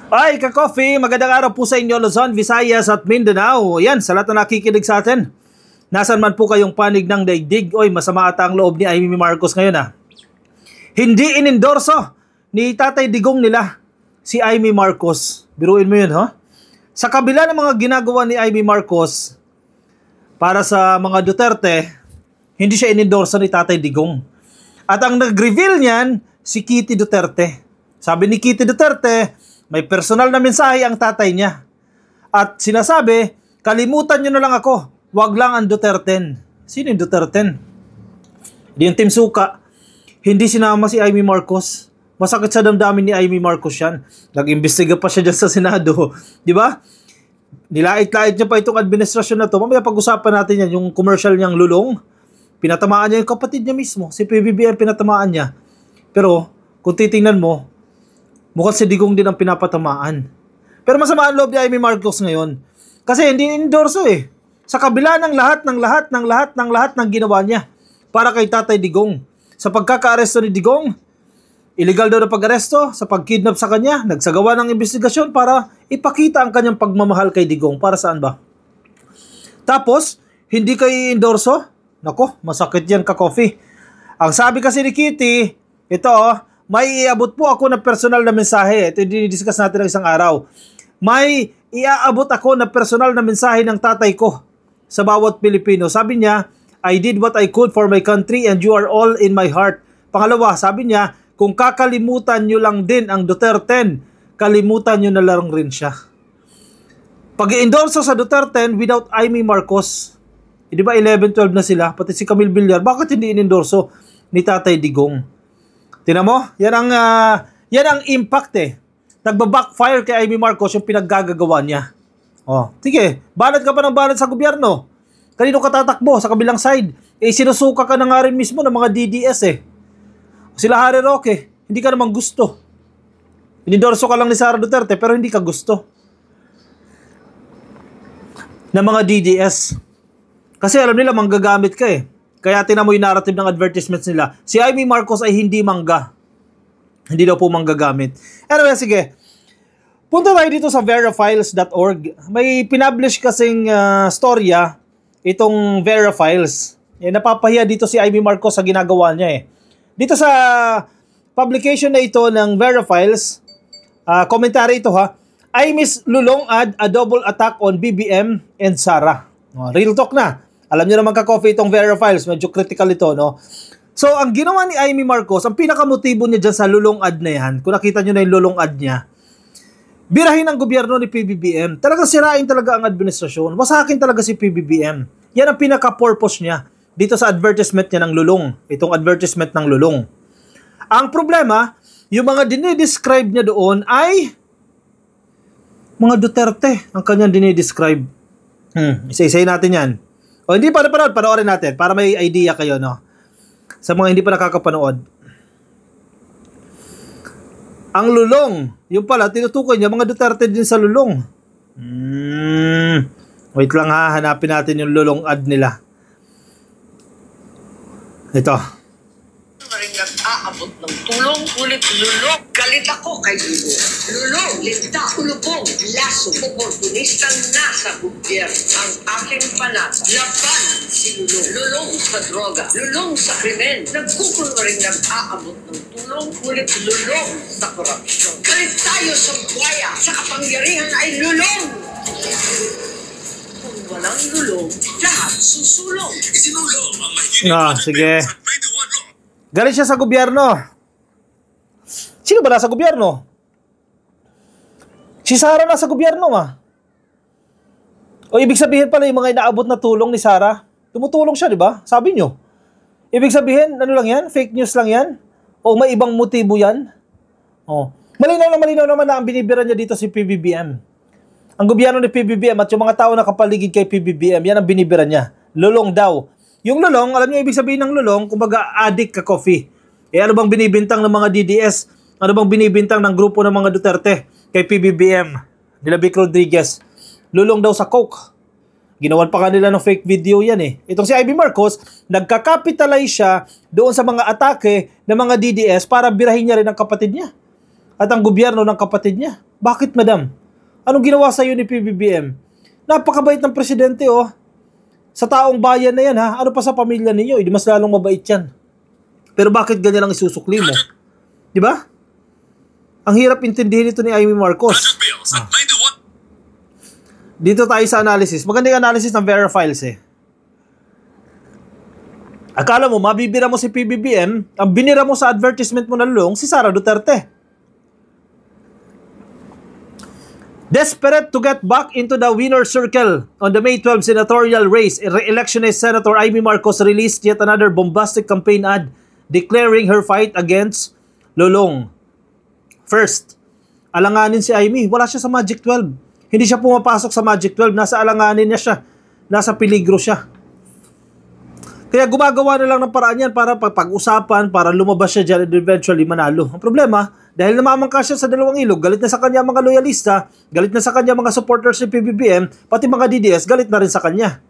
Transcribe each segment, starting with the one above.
Ay, ka-coffee, magandang araw po sa inyo, Luzon, Visayas at Mindanao. Yan, sa lahat na nakikinig sa atin. Nasaan man po kayong panig ng daigdig. Oy, masama ata ang loob ni Amy Marcos ngayon Hindi inendorso ni Tatay Digong nila si Amy Marcos. Biruin mo yun, ha? Sa kabila ng mga ginagawa ni Amy Marcos para sa mga Duterte, hindi siya inendorso ni Tatay Digong. At ang nag-reveal niyan, si Kitty Duterte. Sabi ni Kitty Duterte, may personal na mensahe ang tatay niya. At sinasabi, kalimutan nyo na lang ako. Wag lang ang Duterte. Sino yung Duterte? Hindi yung Team Suka. Hindi sinama si Amy Marcos. Masakit sa damdamin ni Amy Marcos yan. Nag-imbestiga pa siya dyan sa Senado. Di ba? Nilait-lait niya pa itong administrasyon na to. Mamaya pag-usapan natin yan, yung commercial niyang lulong. Pinatamaan niya yung kapatid niya mismo. Si PBBM pinatamaan niya. Pero, kung titingnan mo, mukhang si Digong din ang pinapatamaan. Pero masama ang loob ni Amy Marcos ngayon. Kasi hindi endorso Sa kabila ng lahat ng ginawa niya para kay Tatay Digong. Sa pagkaka-aresto ni Digong, illegal daw na pag-aresto, sa pag-kidnap sa kanya, nagsagawa ng investigasyon para ipakita ang kanyang pagmamahal kay Digong. Para saan ba? Tapos, hindi kay endorso? Nako, masakit yan ka-coffee. Ang sabi kasi ni Kitty, ito may iabot po ako na personal na mensahe. Ito yung dinidiscuss natin ng isang araw. May iaabot ako na personal na mensahe ng tatay ko sa bawat Pilipino. Sabi niya, I did what I could for my country and you are all in my heart. Pangalawa, sabi niya, kung kakalimutan nyo lang din ang Duterte, kalimutan nyo na lang rin siya. Pag-i-endorso sa Duterte without Amy Marcos, di ba 11-12 na sila, pati si Camille Villar, bakit hindi in-endorso ni Tatay Digong? Tingnan mo, yan ang impact Nagba-backfire kay Amy Marcos yung pinaggagawa niya. Sige, banat ka pa ng banat sa gobyerno. Kanino ka tatakbo sa kabilang side? Sinusuka ka na nga rin mismo ng mga DDS Sila Harry Roque, hindi ka naman gusto. Inendorso ka lang ni Sara Duterte pero hindi ka gusto ng mga DDS. Kasi alam nila manggagamit ka Kaya tingnan mo yung narrative ng advertisements nila. Si Amy Marcos ay hindi mangga. Hindi daw po manggagamit. Anyway, sige. Punta tayo dito sa verifiles.org. May pinublish kasing storya itong Verifiles. Napapahiya dito si Amy Marcos sa ginagawa niya Dito sa publication na ito ng Verifiles, commentary ito Amy's lulong ad a double attack on BBM and Sara. Real talk na. Alam niyo naman ka-coffee itong Verifiles, medyo critical ito, no? So, ang ginawa ni Amy Marcos, ang pinakamotibo niya dyan sa lulong ad na yan, kung nakita niyo na yung lulong ad niya, birahin ang gobyerno ni PBBM. Talagang sirain talaga ang administrasyon. Wasakin talaga si PBBM. Yan ang pinaka-purpose niya dito sa advertisement niya ng lulong. Itong advertisement ng lulong. Ang problema, yung mga dinidescribe niya doon ay mga Duterte ang kanyang dinidescribe. Isa-isay natin yan. O hindi pa napanood, panoorin natin para may idea kayo, no? Sa mga hindi pa nakakapanood. Ang lulong, yung pala, tinutukoy niya, mga Duterte din sa lulong. Wait lang hanapin natin yung lulong ad nila. Ito. Nag-aabot ng tulong, ulit lulong. Galit ako kay Lulong. Lulong, linta, ulubong, laso, oportunistang nasa gobyerno. Ang aking panata, laban si Lulong. Lulong sa droga, lulong sa krimen. Nagkukulo rin nag-aabot ng tulong, ulit lulong sa korupsyon. Galit tayo sa buhaya, sa kapangyarihan ay lulong. Kung walang lulong, lahat susulong. Isinulong ang mahigit Sige. 21 law. Galing siya sa gobyerno. Sino ba nasa gobyerno? Si Sara nasa gobyerno O ibig sabihin pala yung mga inaabot na tulong ni Sara, tumutulong siya, di ba? Sabi nyo. Ibig sabihin, ano lang yan? Fake news lang yan? O may ibang motibo yan? Malinaw naman na ang binibira niya dito si PBBM. Ang gobyerno ni PBBM at yung mga tao na kapaligid kay PBBM, yan ang binibira niya. Lulong daw. Yung lulong, alam niyo ibig sabihin ng lulong, kumbaga addict ka coffee. Ano bang binibintang ng mga DDS? Ano bang binibintang ng grupo ng mga Duterte kay PBBM? Nila Vic Rodriguez. Lulong daw sa coke. Ginawan pa kanila ng fake video yan Itong si Amy Marcos, nagka-capitalize siya doon sa mga atake ng mga DDS para birahin niya rin ang kapatid niya. At ang gobyerno ng kapatid niya. Bakit, madam? Anong ginawa sa'yo ni PBBM? Napakabait ng presidente, oh. Sa taong bayan na yan, ha? Ano pa sa pamilya ninyo? Hindi mas lalong mabait yan. Pero bakit ganyan lang isusukli mo? Di ba? Ang hirap intindihin ito ni Amy Marcos. Budget bills at 91. Dito tayo sa analysis. Magandang analysis ng Vera Files, eh. Akala mo, mabibira mo si PBBM, ang binira mo sa advertisement mo na lulong, si Sara Duterte. Desperate to get back into the winner's circle on the May 12 senatorial race, re-electionist Senator Amy Marcos released yet another bombastic campaign ad declaring her fight against Lulong. First, alanganin si Amy. Wala siya sa Magic 12. Hindi siya pumapasok sa Magic 12. Nasa alanganin niya siya. Nasa peligro siya. Kaya gumagawa na lang ng paraan yan para pag-usapan, para lumabas siya dyan and eventually manalo. Ang problema, dahil namamangka siya sa dalawang ilog, galit na sa kanya mga loyalista, galit na sa kanya mga supporters ni PBBM, pati mga DDS, galit na rin sa kanya.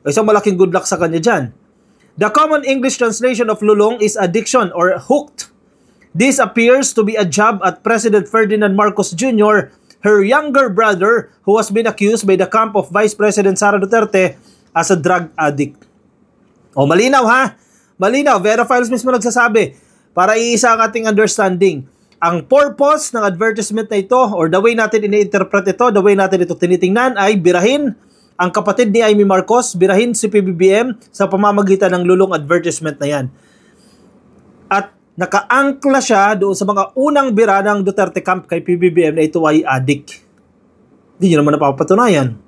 Isang malaking good luck sa kanya dyan. The common English translation of lulong is addiction or hooked. This appears to be a jab at President Ferdinand Marcos Jr., her younger brother, who has been accused by the camp of Vice President Sara Duterte as a drug addict. O, malinaw ha? Malinaw. Vera Files mismo nagsasabi para iisa ang ating understanding. Ang purpose ng advertisement na ito or the way natin ini-interpret ito, the way natin ito tinitingnan ay birahin ang kapatid ni Amy Marcos, birahin si PBBM sa pamamagitan ng lulong advertisement na yan. At nakaangkla siya doon sa mga unang bira ng Duterte camp kay PBBM na ito ay addict. Hindi nyo naman napapatunayan.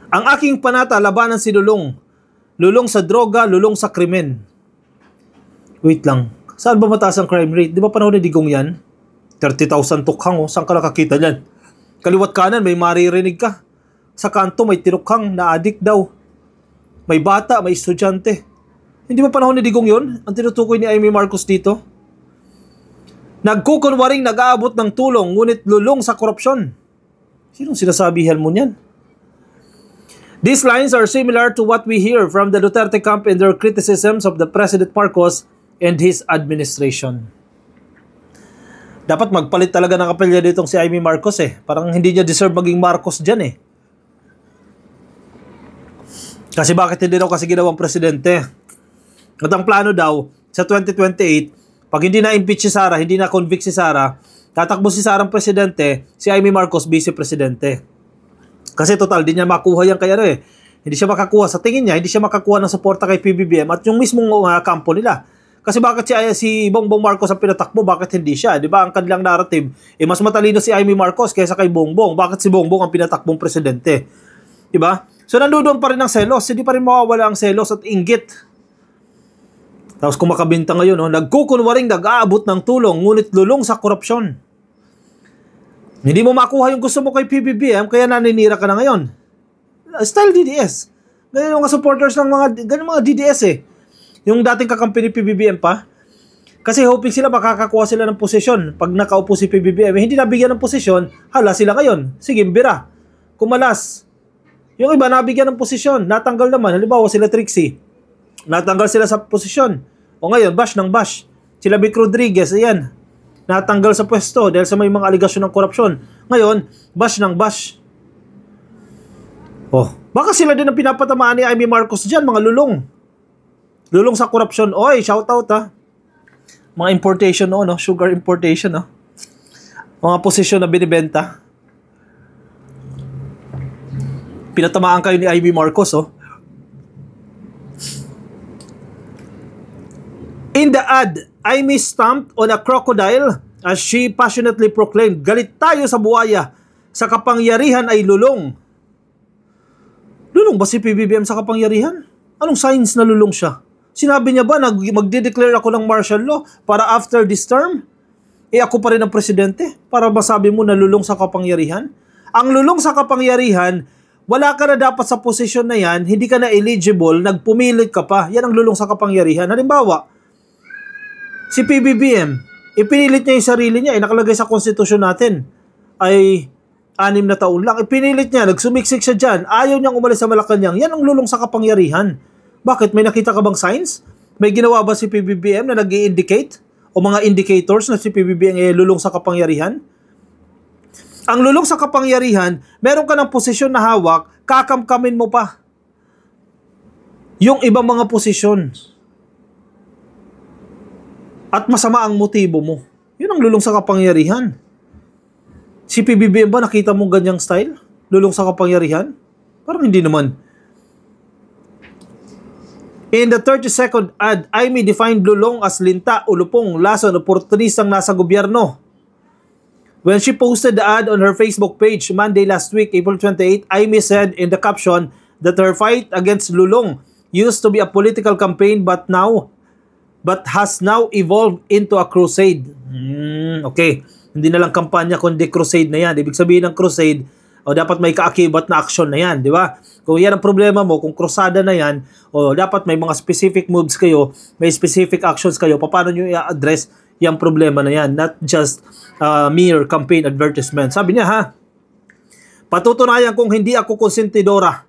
Ang aking panata, labanan si Lulong. Lulong sa droga, lulong sa krimen. Wait lang. Saan ba mataas ang crime rate? Di ba panahon ni Digong yan? 30,000 tukhang, oh. Saan ka nakakita niyan? Kaliwat kanan, may maririnig ka. Sa kanto, may tinukhang na addict daw. May bata, may estudyante. Hindi ba panahon ni Digong yun? Ang tinutukoy ni Amy Marcos dito? Nagkukunwaring nag-aabot ng tulong, ngunit lulong sa korupsyon. Sinong sinasabihan mo niyan? These lines are similar to what we hear from the Duterte camp in their criticisms of the President Marcos and his administration. Dapat magpalit talaga ng kapelya ditong si Amy Marcos eh. Parang hindi niya deserve maging Marcos dyan eh. Kasi bakit hindi daw kasi ginawang presidente? At ang plano daw, sa 2028, pag hindi na-impeach si Sara, hindi na-convict si Sara, tatakbo si Sara ang presidente, si Amy Marcos vice-presidente. Kasi total, di niya makuha yan kaya eh. Hindi siya makakuha. Sa tingin niya, hindi siya makakuha ng suporta kay PBBM at yung mismong kampo nila. Kasi bakit si Bongbong Marcos ang pinatakbo, bakit hindi siya? Di ba ang kanilang narrative, mas matalino si Amy Marcos kaysa kay Bongbong. Bakit si Bongbong ang pinatakbong presidente? Di ba? So nandoon pa rin ang selos. Hindi pa rin mawawala ang selos at inggit. Tapos kung makabinta ngayon, nagkukunwaring nag-aabot ng tulong, ngunit lulong sa korupsyon. Hindi mo makuha yung gusto mo kay PBBM, kaya naninira ka na ngayon. Style DDS. Ganyan yung mga supporters ng mga DDS eh. Yung dating kakampi ni PBBM pa. Kasi hoping sila makakakuha sila ng posisyon. Pag nakaupo si PBBM, hindi nabigyan ng posisyon, hala sila ngayon. Sige, bira. Kumalas. Yung iba nabigyan ng posisyon, natanggal naman. Halimbawa sila Trixie. Natanggal sila sa posisyon. O ngayon, bash ng bash. Sila Vic Rodriguez, ayan. Natanggal sa pwesto dahil sa may mga aligasyon ng korupsyon. Ngayon, bash ng bash. Oh, baka sila din ang pinapatamaan ni Amy Marcos dyan, mga lulong. Lulong sa korupsyon. Oy, shout out ha. Mga importation sugar importation Mga posisyon na binibenta. Pinatamaan kayo ni Amy Marcos In the ad, Amy stamped on a crocodile as she passionately proclaimed, "Galit tayo sa buhaya, sa kapangyarihan ay lulong." Lulong ba si PBBM sa kapangyarihan? Anong signs na lulong siya? Sinabi niya ba na magde-declare ako ng martial law para after this term? Ako pa rin ang presidente para masabi mo na lulong sa kapangyarihan? Ang lulong sa kapangyarihan, wala ka na dapat sa posisyon na yan, hindi ka na eligible, nagpumilit ka pa. Yan ang lulong sa kapangyarihan. Halimbawa, si PBBM, ipinilit niya yung sarili niya, nakalagay sa konstitusyon natin, ay 6 na taon lang. Ipinilit niya, nagsumiksik siya dyan, ayaw niyang umalis sa Malacanang. Yan ang lulong sa kapangyarihan. Bakit? May nakita ka bang signs? May ginawa ba si PBBM na nag-i-indicate? O mga indicators na si PBBM ay lulong sa kapangyarihan? Ang lulong sa kapangyarihan, meron ka ng posisyon na hawak, kakamkamin mo pa yung ibang mga posisyon. At masama ang motibo mo. Yun ang lulong sa kapangyarihan. Si PBBM ba nakita mo ganyang style? Lulong sa kapangyarihan? Parang hindi naman. In the 30-second ad, Aimee defined lulong as linta, ulupong, lason, oportunistang nasa gobyerno. When she posted the ad on her Facebook page Monday last week, April 28, Aimee said in the caption that her fight against lulong used to be a political campaign but has now evolved into a crusade. Okay. Hindi na lang kampanya kundi crusade na yan. Ibig sabihin ng crusade, dapat may kaakibat na action na yan, di ba? Kung yan ang problema mo, kung krusada na yan, dapat may mga specific moves kayo, may specific actions kayo, paano nyo i-address yung problema na yan, not just mere campaign advertisement. Sabi niya, patutunayan kung hindi ako konsentidora,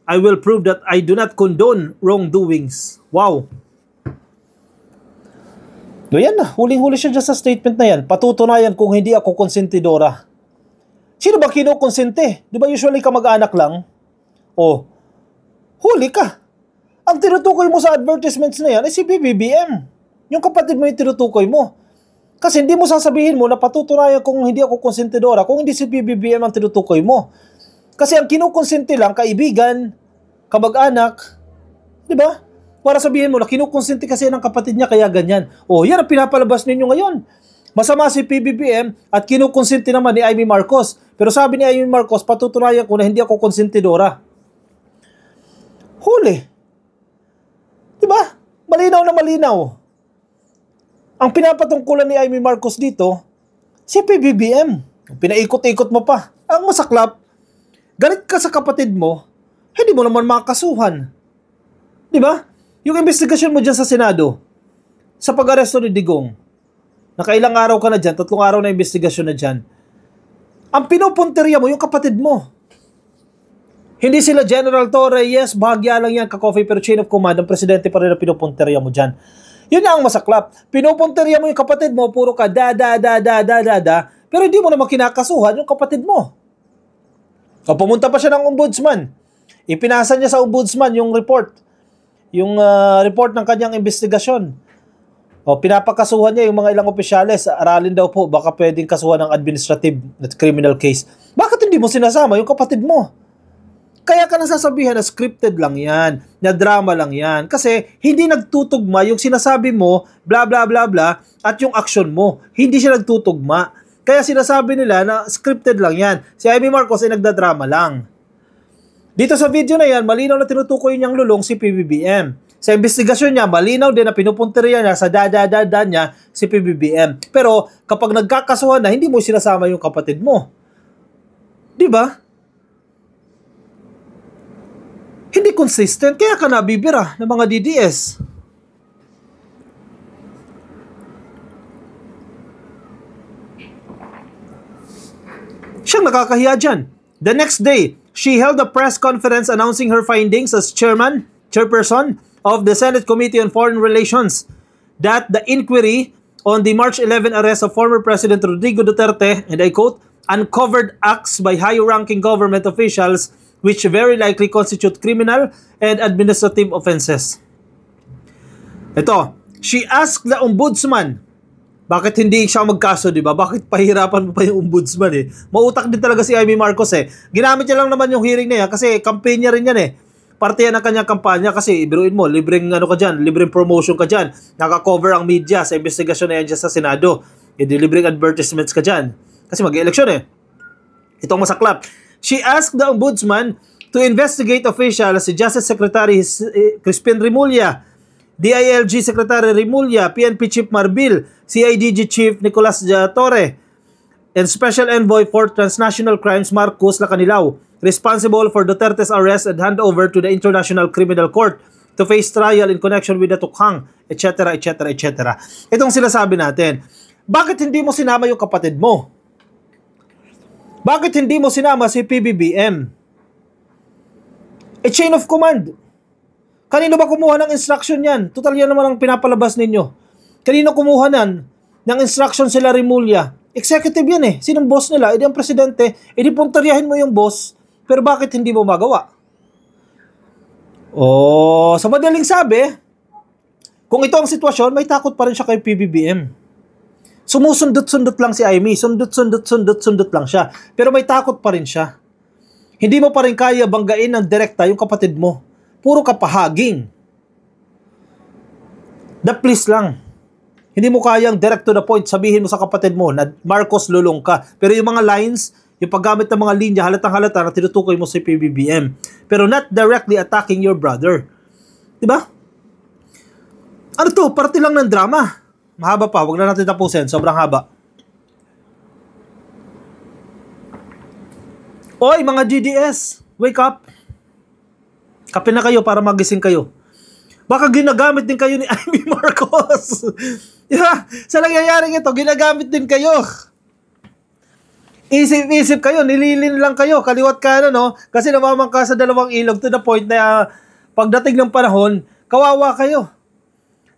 I will prove that I do not condone wrongdoings. Wow. So yan na, huling-huli siya dyan sa statement na yan. Patutunayan kung hindi ako konsentidora. Sino ba kinukonsente? Di ba usually kamag-anak lang? Huli ka. Ang tinutukoy mo sa advertisements na yan ay si PBBM. Yung kapatid mo yung tinutukoy mo. Kasi hindi mo sasabihin mo na patutunayan kung hindi ako konsentidora, kung hindi si PBBM ang tinutukoy mo. Kasi ang kinukonsente lang, kaibigan, kamag-anak, di ba? Para sabihin mo na kinukonsente kasi ng kapatid niya kaya ganyan. Yan ang pinapalabas ninyo ngayon. Masama si PBBM at kinukonsente naman ni Aimee Marcos. Pero sabi ni Aimee Marcos, patutunayan ko na hindi ako konsentidora. Huli. Diba? Malinaw na malinaw. Ang pinapatungkulan ni Aimee Marcos dito, si PBBM. Pinaikot-ikot mo pa. Ang masaklap, galit ka sa kapatid mo, hindi mo naman makakasuhan. Diba? Yung investigasyon mo dyan sa Senado, sa pag-aresto ni Digong, nakailang araw ka na dyan, 3 araw na investigasyon na dyan, ang pinupunteriya mo, yung kapatid mo. Hindi sila General Torre, yes, bahagya lang yan, ka-coffee, pero chain of command, ang presidente pa rin na pinupunteriya mo dyan. Yun na ang masaklap. Pinupunteriya mo yung kapatid mo, puro ka pero hindi mo naman kinakasuhan yung kapatid mo. Pumunta pa siya ng ombudsman. Ipinasa niya sa ombudsman yung report. Yung report ng kanyang investigasyon. Pinapakasuhan niya yung mga ilang opisyales. Aralin daw po, baka pwedeng kasuhan ng administrative at criminal case. Bakit hindi mo sinasama yung kapatid mo? Kaya ka nasasabihan na scripted lang yan, na drama lang yan. Kasi hindi nagtutugma yung sinasabi mo, bla bla bla bla, at yung action mo. Hindi siya nagtutugma. Kaya sinasabi nila na scripted lang yan. Si Aimee Marcos ay nagdadrama lang. Dito sa video na yan, malinaw na tinutukoy niyang lulong si PBBM. Sa investigasyon niya, malinaw din na pinupunteriya niya sa niya si PBBM. Pero kapag nagkakasuhan na, hindi mo sinasama yung kapatid mo. Di ba? Hindi consistent, kaya ka nabibira ng mga DDS. Siyang nakakahiya dyan. The next day, she held a press conference announcing her findings as chairperson of the Senate Committee on Foreign Relations that the inquiry on the March 11 arrest of former President Rodrigo Duterte, and I quote, uncovered acts by high-ranking government officials which very likely constitute criminal and administrative offenses. Ito, she asked the ombudsman, bakit hindi siya magkaso, di ba? Bakit pahirapan mo pa yung ombudsman eh? Mautak din talaga si Aimee Marcos eh. Ginamit niya lang naman yung hearing na yan kasi campaign niya rin yan eh. Parte yan ng kanyang kampanya kasi ibiruin mo, libreng ano ka dyan, libreng promotion ka dyan. Naka-cover ang media sa investigasyon na yan dyan sa Senado. Hindi libreng advertisements ka dyan. Kasi mag-eleksyon eh. Itong masaklap. She asked the ombudsman to investigate officials si Justice Secretary Crispin Remulla, DILG Secretary Remulla, PNP Chief Marbil, CIDG Chief Nicolas Torre, and Special Envoy for Transnational Crimes Marcos Lacanilao, responsible for Duterte's arrest and handover to the International Criminal Court to face trial in connection with the Tukhang, etc., etc., etc. Itong sinasabi natin, bakit hindi mo sinama yung kapatid mo? Bakit hindi mo sinama si PBBM? Chain of command. Kanino ba kumuha ng instruction yan? Total yan naman ang pinapalabas ninyo. Kanino kumuha ng instruction sila Remulla? Executive yan eh. Sinong boss nila? Edi ang presidente. Edi puntaryahin mo yung boss, pero bakit hindi mo magawa? Oh, sa madaling sabi, kung ito ang sitwasyon, may takot pa rin siya kay PBBM. Sumusundot-sundot lang si Amy. Sundot lang siya. Pero may takot pa rin siya. Hindi mo pa rin kaya banggain ng direkta yung kapatid mo. Puro kapahaging. Please lang. Hindi mo kayang direct to the point sabihin mo sa kapatid mo na Marcos lulong ka. Pero yung mga lines, yung paggamit ng mga linya, halatang-halata na tinutukoy mo sa PBBM. Pero not directly attacking your brother. Diba? Ano to? Parte lang ng drama. Mahaba pa. Huwag na natin tapusin. Sobrang haba. Oy, mga GDS, wake up. Kape na kayo para magising kayo. Baka ginagamit din kayo ni Amy Marcos. Yeah, sa nangyayaring ito, ginagamit din kayo. Isip-isip kayo, nililin lang kayo, kaliwat ka no? Kasi namamangka sa dalawang ilog to the point na pagdating ng panahon, kawawa kayo.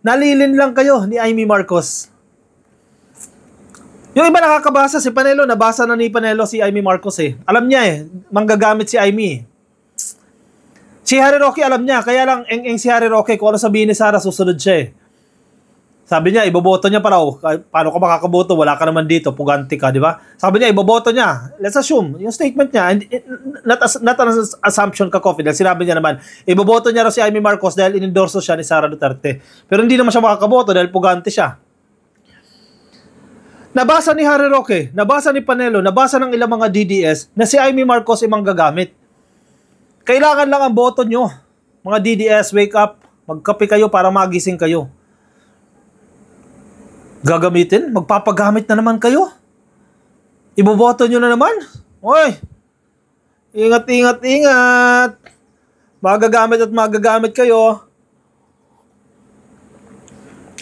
Nalilin lang kayo ni Amy Marcos. Yung iba nakakabasa, si Panelo, nabasa na ni Panelo si Amy Marcos eh. Alam niya eh, manggagamit si Amy. Si Harry Roque alam niya, kaya lang eng si Harry Roque, kung ano sabihin ni Sara, susunod siya eh. Sabi niya, iboboto niya para, paano ka makakaboto? Wala ka naman dito, puganti ka, di ba? Sabi niya, iboboto niya. Let's assume, yung statement niya, not an assumption ka, Coffee, dahil sinabi niya naman, iboboto niya raw si Amy Marcos dahil inendorso siya ni Sara Duterte. Pero hindi naman siya makakaboto dahil puganti siya. Nabasa ni Harry Roque, nabasa ni Panelo, nabasa ng ilang mga DDS na si Amy Marcos ay manggagamit. Kailangan lang ang boto nyo. Mga DDS, wake up. Magkape kayo para magising kayo. Gagamitin? Magpapagamit na naman kayo? Iboboto nyo na naman? Oy! Ingat. Magagamit at magagamit kayo.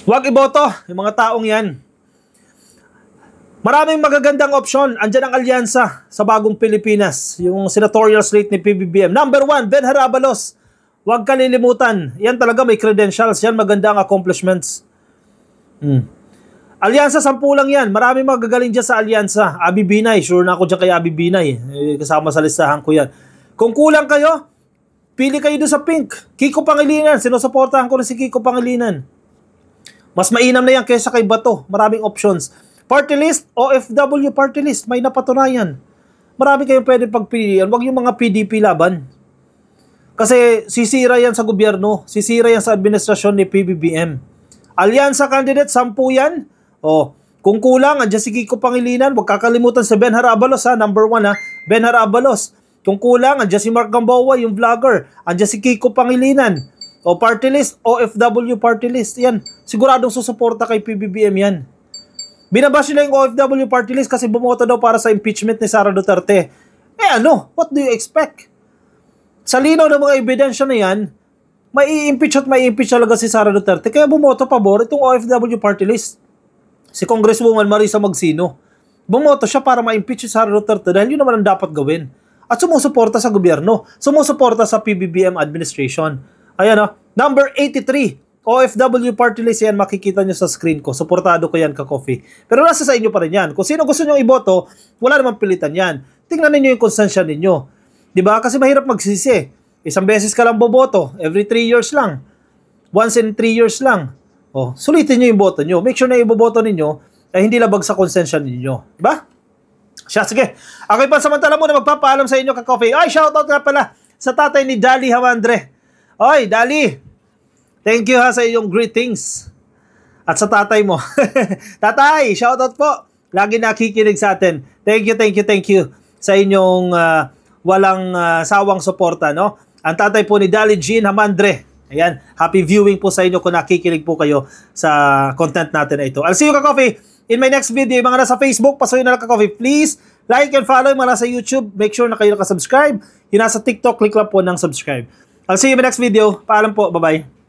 Huwag iboto, yung mga taong yan. Maraming magagandang opsyon. Andyan ang alyansa sa bagong Pilipinas. Yung senatorial slate ni PBBM. Number 1, Ben Harabalos. Huwag kalilimutan. Yan talaga may credentials. Yan magandang accomplishments. Alyansa, 10 lang yan. Maraming magagaling dyan sa alyansa. Abi Binay. Sure na ako dyan kay Abi Binay. Kasama sa listahan ko yan. Kung kulang kayo, pili kayo doon sa pink. Kiko Pangilinan. Sinusuportahan ko na si Kiko Pangilinan. Mas mainam na yan kaysa kay Bato. Maraming options. Party list, OFW party list, may napatunayan. Marami kayong pwede pagpilian. Huwag yung mga PDP laban. Kasi sisira yan sa gobyerno, sisira yan sa administrasyon ni PBBM. Alyansa candidate, 10 yan. Kung kulang, andyan si Kiko Pangilinan. Huwag kakalimutan si Ben Harabalos ha, number 1 ha, Ben Harabalos. Kung kulang, andyan si Mark Gamboa, yung vlogger. Andyan si Kiko Pangilinan. Party list, OFW party list. Yan, siguradong susuporta kay PBBM yan. Binabash nila yung OFW party list kasi bumoto daw para sa impeachment ni Sara Duterte. What do you expect? Sa linaw ng mga ebidensya na yan, may i-impeach talaga si Sara Duterte. Kaya bumoto pabor itong OFW party list. Si Congresswoman Marisa Magsino. Bumoto siya para ma-impeach si Sara Duterte dahil yun naman ang dapat gawin. At sumusuporta sa gobyerno. Sumusuporta sa PBBM administration. Ayan number 83. OFW party list yan, makikita nyo sa screen ko. Suportado ko yan, ka-coffee. Pero nasa sa inyo pa rin yan. Kung sino gusto nyo iboto, wala namang pilitan yan. Tingnan ninyo yung konsensya ninyo. Diba? Kasi mahirap magsisi. Isang beses ka lang boboto. Every 3 years lang. Once in 3 years lang. Sulitin nyo yung boto nyo. Make sure na iboboto ninyo ay hindi labag sa konsensya ninyo. Diba? Sige. Okay, pansamantala muna magpapaalam sa inyo, ka-coffee. Ay, shoutout nga pala sa tatay ni Dali Hamandre. Oy, Dali! Thank you sa iyong greetings. At sa tatay mo. Tatay, shoutout po. Lagi nakikinig sa atin. Thank you sa inyong walang sawang suporta, no? Ang tatay po ni Dali Jean Hamandre. Ayan, happy viewing po sa inyo kung nakikinig po kayo sa content natin na ito. I'll see you, ka-coffee, in my next video. Yung mga nasa Facebook, pasukin na lang, ka-coffee. Please, like and follow. Yung mga nasa YouTube, make sure na kayo nakasubscribe. Yung nasa TikTok, click lang po ng subscribe. I'll see you in my next video. Paalam po. Bye-bye.